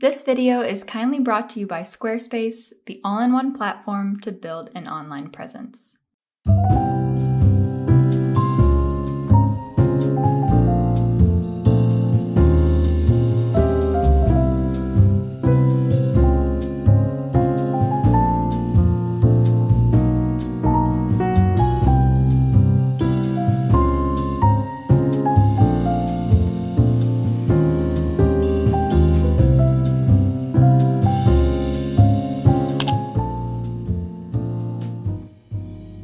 This video is kindly brought to you by Squarespace, the all-in-one platform to build an online presence.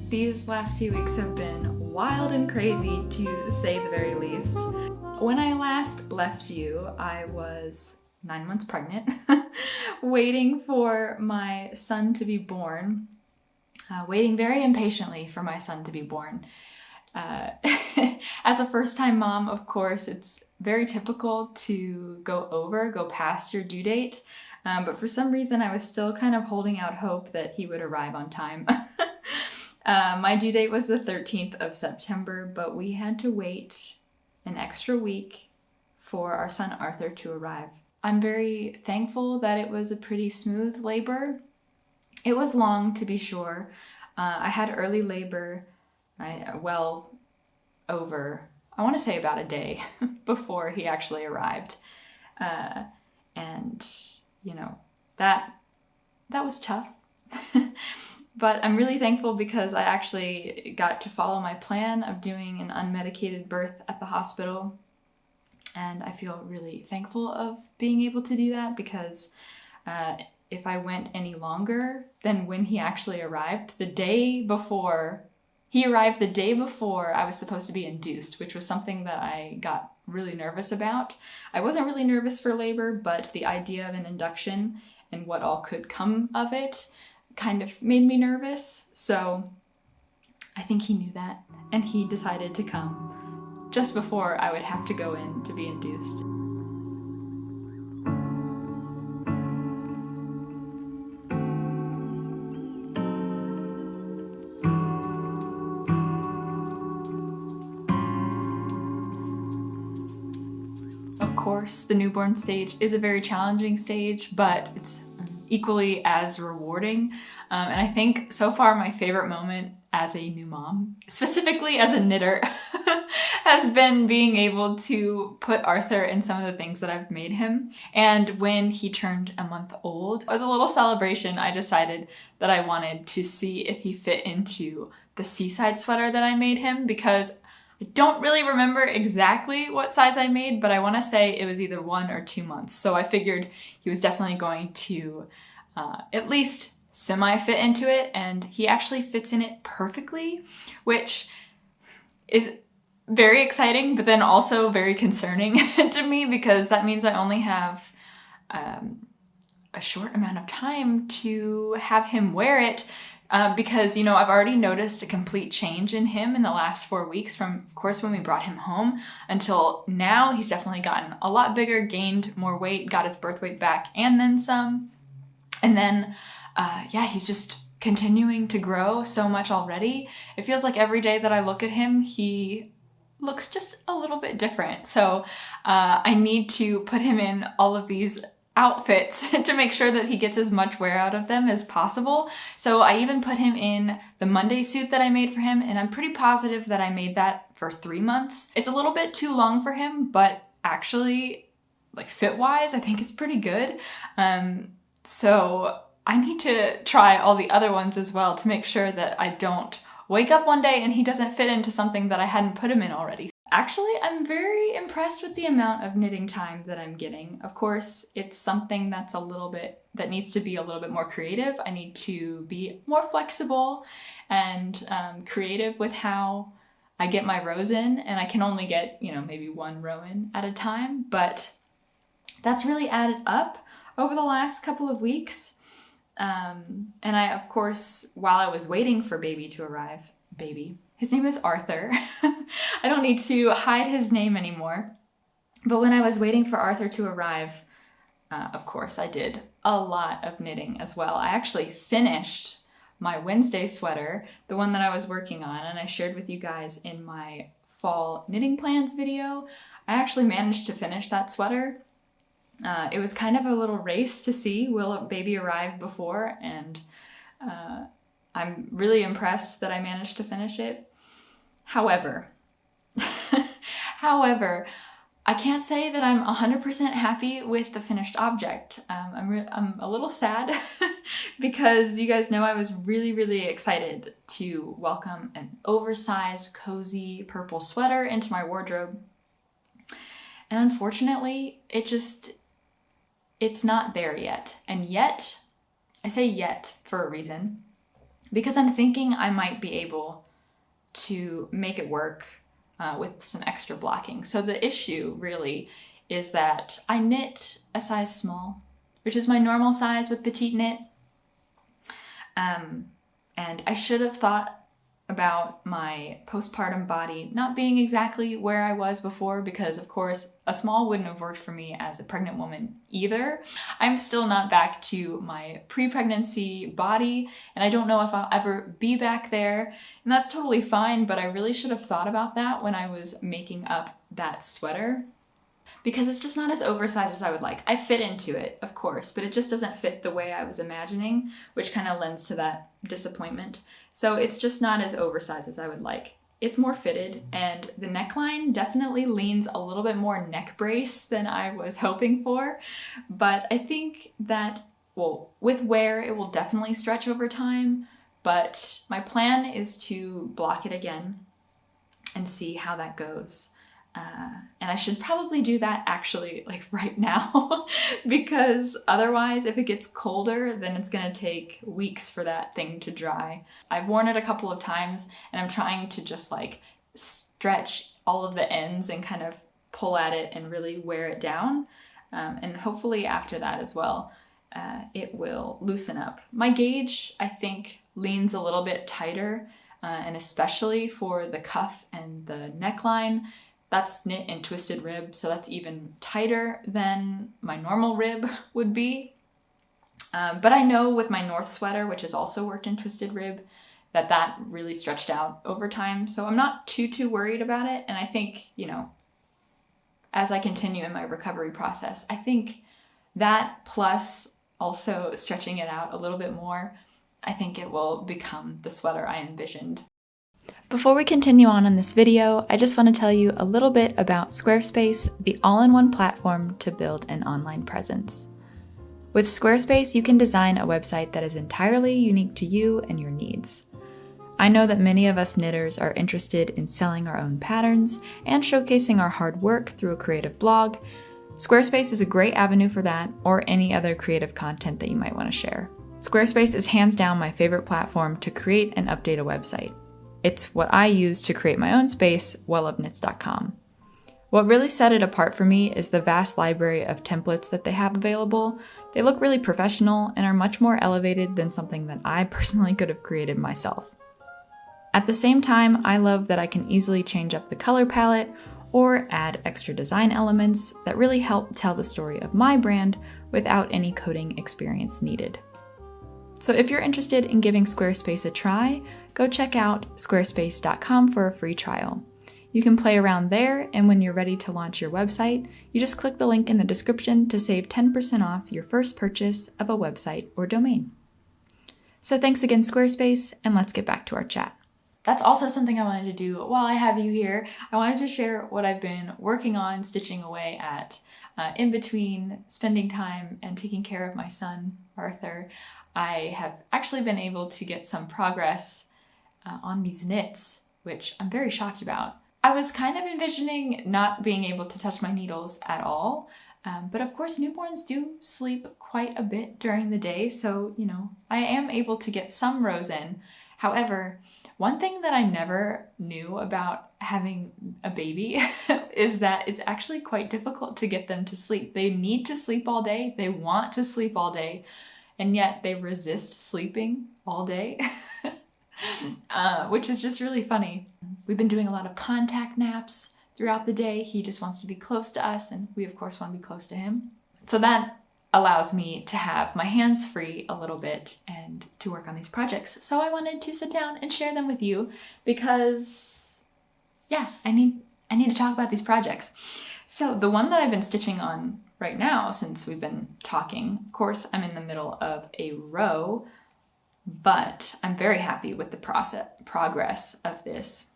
These last few weeks have been wild and crazy, to say the very least. When I last left you, I was 9 months pregnant, waiting for my son to be born, waiting very impatiently for my son to be born. As a first-time mom, of course, it's very typical to go past your due date, but for some reason I was still kind of holding out hope that he would arrive on time. My due date was the 13th of September, but we had to wait an extra week for our son Arthur to arrive. I'm very thankful that it was a pretty smooth labor. It was long, to be sure. I had early labor, I want to say about a day before he actually arrived. And, you know, that was tough. But I'm really thankful because I actually got to follow my plan of doing an unmedicated birth at the hospital. And I feel really thankful of being able to do that because if I went any longer than when he actually arrived, the day before I was supposed to be induced, which was something that I got really nervous about. I wasn't really nervous for labor, but the idea of an induction and what all could come of it kind of made me nervous. So I think he knew that, and he decided to come just before I would have to go in to be induced. Of course, the newborn stage is a very challenging stage, but it's equally as rewarding. And I think so far my favorite moment as a new mom, specifically as a knitter, has been being able to put Arthur in some of the things that I've made him. And when he turned a month old, as a little celebration, I decided that I wanted to see if he fit into the seaside sweater that I made him, because I don't really remember exactly what size I made, but I want to say it was either 1 or 2 months. So I figured he was definitely going to at least semi-fit into it, and he actually fits in it perfectly, which is very exciting, but then also very concerning to me, because that means I only have a short amount of time to have him wear it. Because, you know, I've already noticed a complete change in him in the last 4 weeks from, of course, when we brought him home until now. He's definitely gotten a lot bigger, gained more weight, got his birth weight back, and then some. And then, he's just continuing to grow so much already. It feels like every day that I look at him, he looks just a little bit different. So I need to put him in all of these outfits to make sure that he gets as much wear out of them as possible. So I even put him in the Monday suit that I made for him, and I'm pretty positive that I made that for 3 months. It's a little bit too long for him, but actually, like, fit-wise, I think it's pretty good. So I need to try all the other ones as well to make sure that I don't wake up one day and he doesn't fit into something that I hadn't put him in already. Actually, I'm very impressed with the amount of knitting time that I'm getting. Of course, it's something that needs to be a little bit more creative. I need to be more flexible and creative with how I get my rows in, and I can only get, maybe 1 row in at a time, but that's really added up over the last couple of weeks. And I, of course, while I was waiting for baby to arrive, his name is Arthur. I don't need to hide his name anymore. But when I was waiting for Arthur to arrive, of course, I did a lot of knitting as well. I actually finished my Wednesday sweater, the one that I was working on, and I shared with you guys in my fall knitting plans video. I actually managed to finish that sweater. It was kind of a little race to see will a baby arrive before, and I'm really impressed that I managed to finish it. However, I can't say that I'm 100% happy with the finished object. I'm a little sad because you guys know I was really excited to welcome an oversized, cozy purple sweater into my wardrobe. And unfortunately, it's not there yet. And yet, I say yet for a reason, because I'm thinking I might be able to make it work with some extra blocking. So the issue really is that I knit a size small, which is my normal size with petite knit. And I should have thought about my postpartum body not being exactly where I was before, because of course a small wouldn't have worked for me as a pregnant woman either. I'm still not back to my pre-pregnancy body, and I don't know if I'll ever be back there, and that's totally fine, but I really should have thought about that when I was making up that sweater, because it's just not as oversized as I would like. I fit into it, of course, but it just doesn't fit the way I was imagining, which kind of lends to that disappointment. So it's just not as oversized as I would like. It's more fitted, and the neckline definitely leans a little bit more neck brace than I was hoping for, but I think that, well, with wear, it will definitely stretch over time, but my plan is to block it again and see how that goes. And I should probably do that actually like right now because otherwise if it gets colder, then it's gonna take weeks for that thing to dry. I've worn it a couple of times and I'm trying to just like stretch all of the ends and kind of pull at it and really wear it down. And hopefully after that as well, it will loosen up. My gauge, I think, leans a little bit tighter, and especially for the cuff and the neckline. That's knit in twisted rib, so that's even tighter than my normal rib would be. But I know with my North sweater, which is also worked in twisted rib, that really stretched out over time. So I'm not too worried about it. And I think, you know, as I continue in my recovery process, I think that plus also stretching it out a little bit more, I think it will become the sweater I envisioned. Before we continue on in this video, I just want to tell you a little bit about Squarespace, the all-in-one platform to build an online presence. With Squarespace, you can design a website that is entirely unique to you and your needs. I know that many of us knitters are interested in selling our own patterns and showcasing our hard work through a creative blog. Squarespace is a great avenue for that, or any other creative content that you might want to share. Squarespace is hands down my favorite platform to create and update a website. It's what I use to create my own space, wellupknits.com. What really set it apart for me is the vast library of templates that they have available. They look really professional and are much more elevated than something that I personally could have created myself. At the same time, I love that I can easily change up the color palette or add extra design elements that really help tell the story of my brand without any coding experience needed. So if you're interested in giving Squarespace a try, go check out squarespace.com for a free trial. You can play around there, and when you're ready to launch your website, you just click the link in the description to save 10% off your first purchase of a website or domain. So thanks again, Squarespace, and let's get back to our chat. That's also something I wanted to do while I have you here. I wanted to share what I've been working on, stitching away at, in between spending time and taking care of my son, Arthur. I have actually been able to get some progress on these knits, which I'm very shocked about. I was kind of envisioning not being able to touch my needles at all, but of course newborns do sleep quite a bit during the day, so, you know, I am able to get some rows in. However, one thing that I never knew about having a baby is that it's actually quite difficult to get them to sleep. They need to sleep all day, they want to sleep all day, and yet they resist sleeping all day, which is just really funny. We've been doing a lot of contact naps throughout the day. He just wants to be close to us, and we of course want to be close to him. So that allows me to have my hands free a little bit and to work on these projects. So I wanted to sit down and share them with you because, yeah, I need to talk about these projects. So the one that I've been stitching on right now, since we've been talking, of course, I'm in the middle of a row, but I'm very happy with the progress of this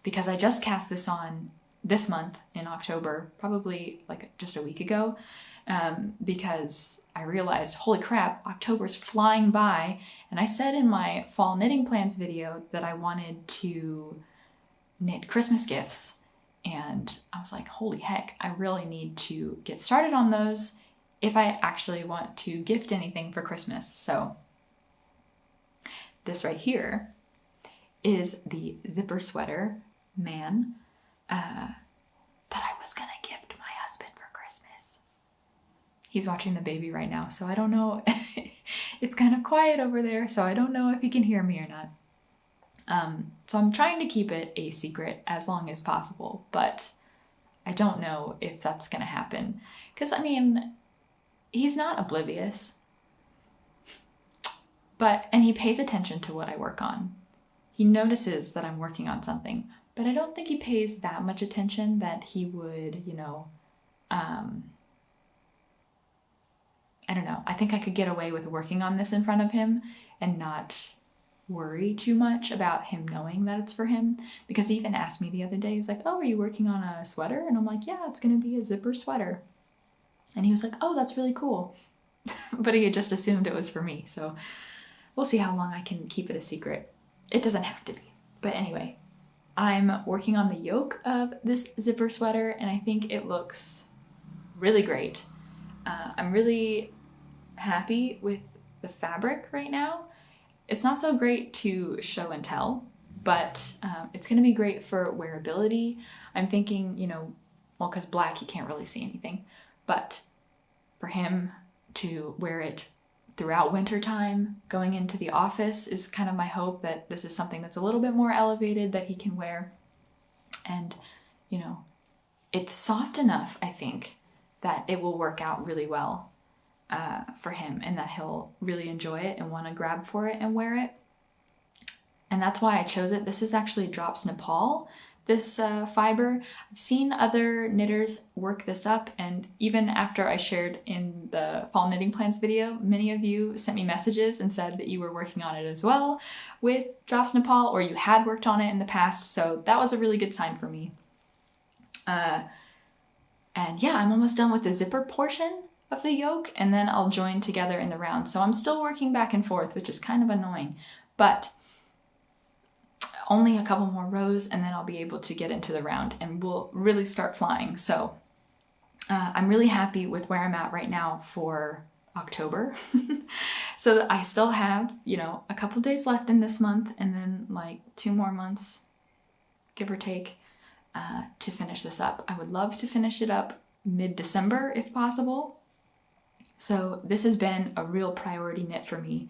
because I just cast this on this month in October, probably like just a week ago, because I realized, holy crap, October's flying by. And I said in my fall knitting plans video that I wanted to knit Christmas gifts. And I was like, holy heck, I really need to get started on those if I actually want to gift anything for Christmas. So this right here is the zipper sweater man that I was gonna gift my husband for Christmas. He's watching the baby right now, so I don't know. It's kind of quiet over there, so I don't know if he can hear me or not. So I'm trying to keep it a secret as long as possible, but I don't know if that's gonna happen. Because, I mean, he's not oblivious, and he pays attention to what I work on. He notices that I'm working on something, but I don't think he pays that much attention that he would, I don't know. I think I could get away with working on this in front of him and not worry too much about him knowing that it's for him, because he even asked me the other day, he was like, oh, are you working on a sweater? And I'm like, yeah, it's gonna be a zipper sweater. And he was like, oh, that's really cool. But he had just assumed it was for me, so we'll see how long I can keep it a secret. It doesn't have to be. But anyway, I'm working on the yoke of this zipper sweater, and I think it looks really great. I'm really happy with the fabric right now. It's not so great to show and tell, but it's gonna be great for wearability. I'm thinking, well, because black, you can't really see anything, but for him to wear it throughout wintertime, going into the office is kind of my hope, that this is something that's a little bit more elevated that he can wear. And, it's soft enough, I think, that it will work out really well for him, and that he'll really enjoy it and want to grab for it and wear it. And that's why I chose it. This is actually Drops Nepal, this fiber. I've seen other knitters work this up, and even after I shared in the fall knitting plans video, many of you sent me messages and said that you were working on it as well with Drops Nepal, or you had worked on it in the past, so that was a really good sign for me. And yeah, I'm almost done with the zipper portion of the yoke, and then I'll join together in the round. So I'm still working back and forth, which is kind of annoying, but only a couple more rows and then I'll be able to get into the round and we'll really start flying. So I'm really happy with where I'm at right now for October. So I still have, a couple days left in this month, and then like 2 more months, give or take, to finish this up. I would love to finish it up mid-December if possible. So this has been a real priority knit for me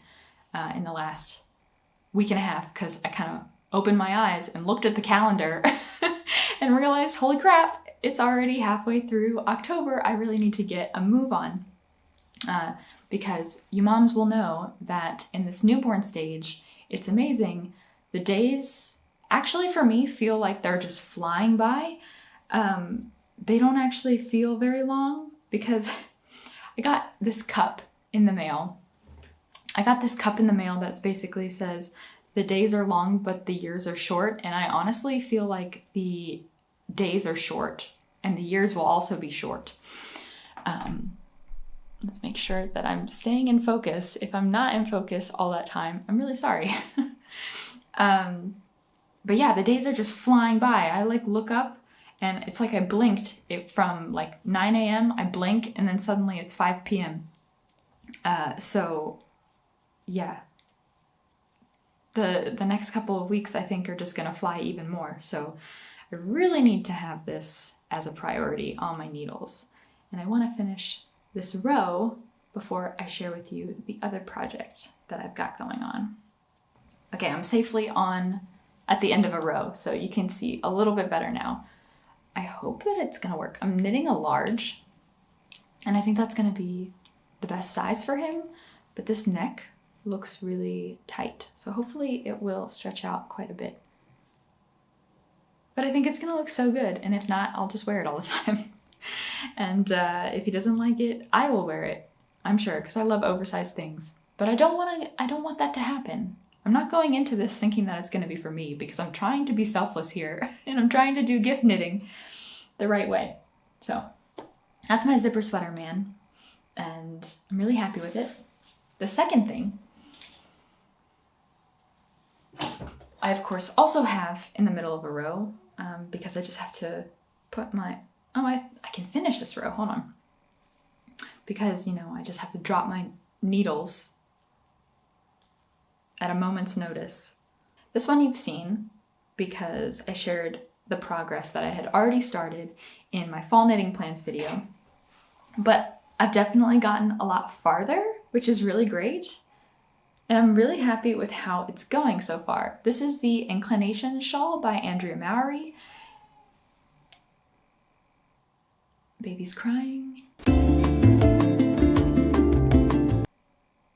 in the last week and a half, because I kind of opened my eyes and looked at the calendar and realized, holy crap, it's already halfway through October. I really need to get a move on. Because you moms will know that in this newborn stage, it's amazing. The days actually for me feel like they're just flying by. They don't actually feel very long, because I got this cup in the mail. That basically says, the days are long, but the years are short. And I honestly feel like the days are short and the years will also be short. Let's make sure that I'm staying in focus. If I'm not in focus all that time, I'm really sorry. But yeah, the days are just flying by. I look up and it's like I blinked it from 9 a.m. I blink and then suddenly it's 5 p.m. So yeah, the next couple of weeks I think are just gonna fly even more. So I really need to have this as a priority on my needles. And I wanna finish this row before I share with you the other project that I've got going on. Okay, I'm safely at the end of a row, so you can see a little bit better now. I hope that it's gonna work. I'm knitting a large, and I think that's gonna be the best size for him, but this neck looks really tight, so hopefully it will stretch out quite a bit. But I think it's gonna look so good, and if not, I'll just wear it all the time. And if he doesn't like it, I will wear it, I'm sure, because I love oversized things. But I don't want that to happen. I'm not going into this thinking that it's going to be for me, because I'm trying to be selfless here and I'm trying to do gift knitting the right way. So that's my zipper sweater, man. And I'm really happy with it. The second thing I, of course, also have in the middle of a row, because I just have to put my, I can finish this row, hold on. Because, I just have to drop my needles at a moment's notice. This one you've seen because I shared the progress that I had already started in my fall knitting plans video. But I've definitely gotten a lot farther, which is really great. And I'm really happy with how it's going so far. This is the Inclination Shawl by Andrea Mowry. Baby's crying.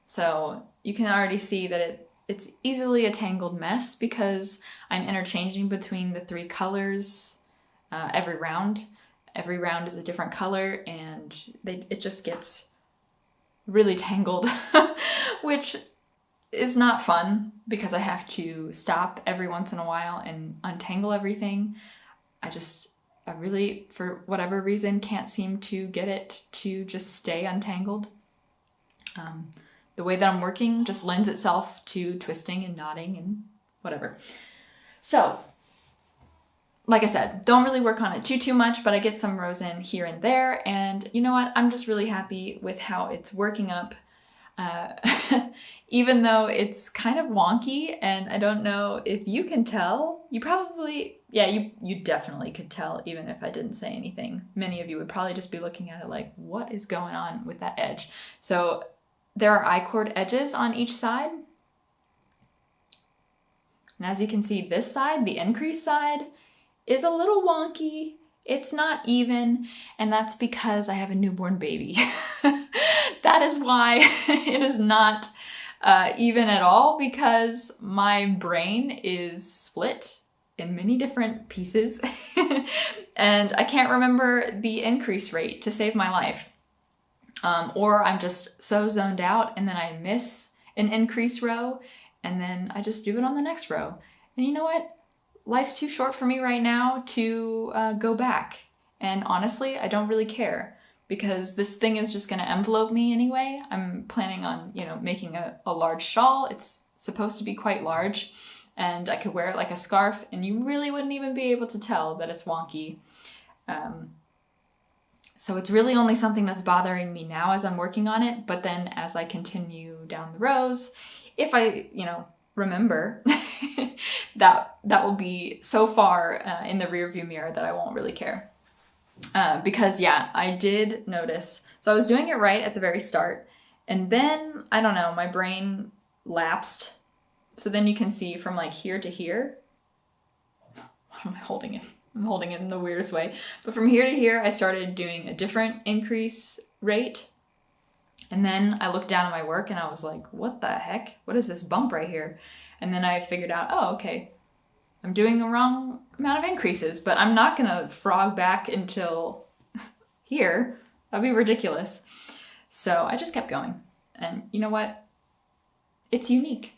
So you can already see that it's easily a tangled mess because I'm interchanging between the 3 colors every round. Every round is a different color and it just gets really tangled, which is not fun because I have to stop every once in a while and untangle everything. I really, for whatever reason, can't seem to get it to just stay untangled. The way that I'm working just lends itself to twisting and knotting and whatever. So, like I said, don't really work on it too much, but I get some rows in here and there. And you know what? I'm just really happy with how it's working up. Even though it's kind of wonky, and I don't know if you can tell. You probably, yeah, you definitely could tell even if I didn't say anything. Many of you would probably just be looking at it like, what is going on with that edge? So there are I-cord edges on each side. And as you can see, this side, the increase side, is a little wonky. It's not even, and that's because I have a newborn baby. That is why it is not even at all, because my brain is split in many different pieces and I can't remember the increase rate to save my life. Or I'm just so zoned out and then I miss an increase row and then I just do it on the next row. And you know what? Life's too short for me right now to go back. And honestly, I don't really care because this thing is just gonna envelope me anyway. I'm planning on, making a large shawl. It's supposed to be quite large and I could wear it like a scarf and you really wouldn't even be able to tell that it's wonky. So it's really only something that's bothering me now as I'm working on it, but then as I continue down the rows, if I, remember, that will be so far in the rearview mirror that I won't really care. Because yeah, I did notice, so I was doing it right at the very start, and then, I don't know, my brain lapsed. So then you can see from like here to here, how am I holding it? I'm holding it in the weirdest way. But from here to here, I started doing a different increase rate. And then I looked down at my work and I was like, what the heck? What is this bump right here? And then I figured out, oh, okay, I'm doing the wrong amount of increases, but I'm not gonna frog back until here. That'd be ridiculous. So I just kept going. And you know what? It's unique.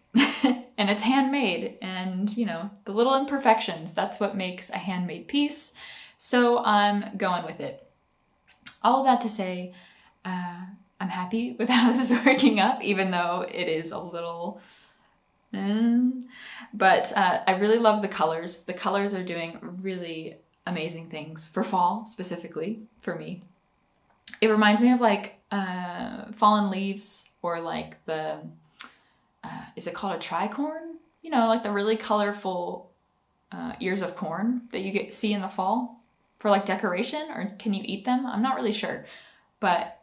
And it's handmade, and the little imperfections, that's what makes a handmade piece. So I'm going with it. All of that to say, I'm happy with how this is working up, even though it is a little, but I really love the colors. The colors are doing really amazing things for fall, specifically for me. It reminds me of like fallen leaves, or like the is it called a tricorn? Like the really colorful ears of corn that you see in the fall for like decoration, or can you eat them? I'm not really sure, but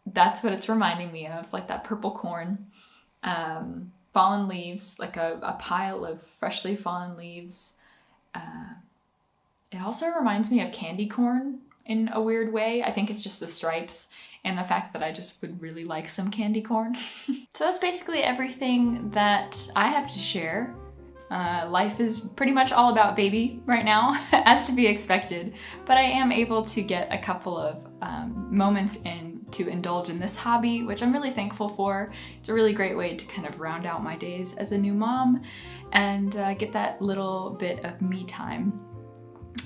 that's what it's reminding me of, like that purple corn. Fallen leaves, like a pile of freshly fallen leaves. It also reminds me of candy corn in a weird way. I think it's just the stripes and the fact that I just would really like some candy corn. So that's basically everything that I have to share Life is pretty much all about baby right now, as to be expected, but I am able to get a couple of moments in to indulge in this hobby, which I'm really thankful for. It's a really great way to kind of round out my days as a new mom and get that little bit of me time,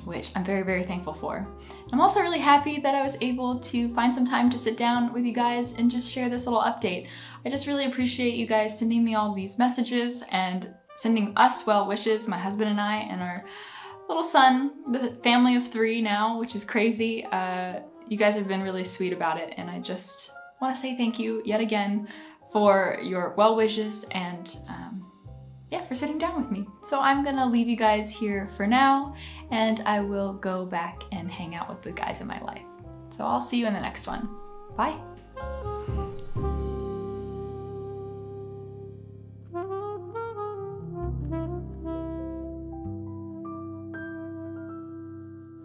which I'm very, very thankful for. I'm also really happy that I was able to find some time to sit down with you guys and just share this little update. I just really appreciate you guys sending me all these messages and sending us well wishes, my husband and I, and our little son, the family of 3 now, which is crazy. You guys have been really sweet about it, and I just want to say thank you yet again for your well wishes and yeah, for sitting down with me. So I'm gonna leave you guys here for now, and I will go back and hang out with the guys in my life. So I'll see you in the next one. Bye.